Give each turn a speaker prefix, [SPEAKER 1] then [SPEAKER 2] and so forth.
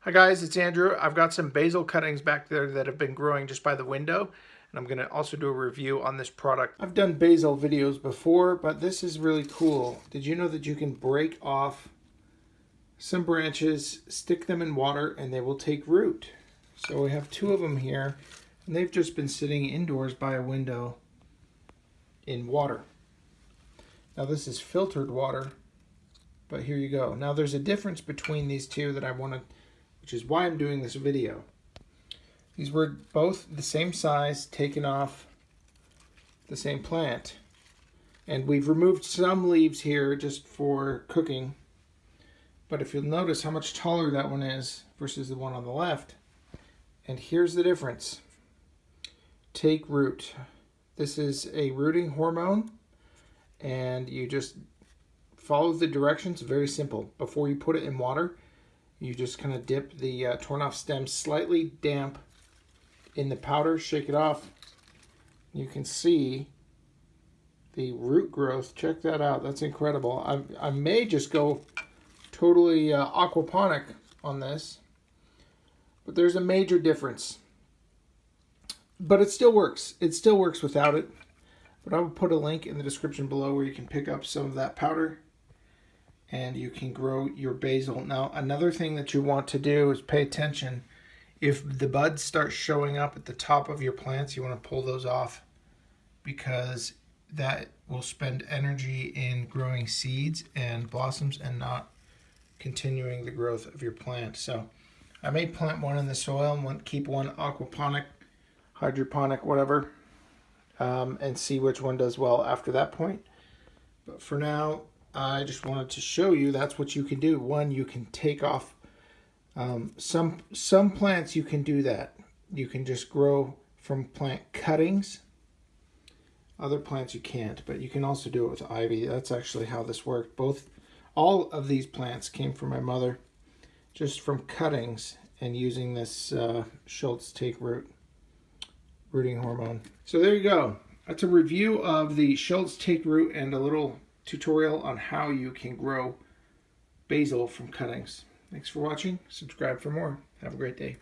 [SPEAKER 1] Hi guys, it's Andrew. I've got some basil cuttings back there that have been growing just by the window, and I'm going to also do a review on this product. I've done basil videos before, but this is really cool. Did you know that you can break off some branches, stick them in water, and they will take root? So we have two of them here, and they've just been sitting indoors by a window in water. Now this is filtered water, but here you go. Now there's a difference between these two that I want to, which is why I'm doing this video. These were both the same size, taken off the same plant. And we've removed some leaves here just for cooking. But if you'll notice how much taller that one is versus the one on the left. And here's the difference. Take root. This is a rooting hormone. And you just follow the directions, very simple. Before you put it in water, you just kind of dip the torn off stems slightly damp in the powder, shake it off. You can see the root growth. Check that out. That's incredible. I may just go totally aquaponic on this, but there's a major difference. But it still works. It still works without it. But I will put a link in the description below where you can pick up some of that powder and you can grow your basil. Now, another thing that you want to do is pay attention. If the buds start showing up at the top of your plants, you want to pull those off because that will spend energy in growing seeds and blossoms and not continuing the growth of your plant. So I may plant one in the soil and keep one aquaponic, hydroponic, whatever, and see which one does well after that point. But for now, I just wanted to show you that's what you can do. One, you can take off some plants. You can do that. You can just grow from plant cuttings. Other plants you can't, but you can also do it with ivy. That's actually how this worked. All of these plants came from my mother, just from cuttings and using this Schultz take root rooting hormone. So there you go. That's a review of the Schultz take root and a little tutorial on how you can grow basil from cuttings. Thanks for watching. Subscribe for more. Have a great day.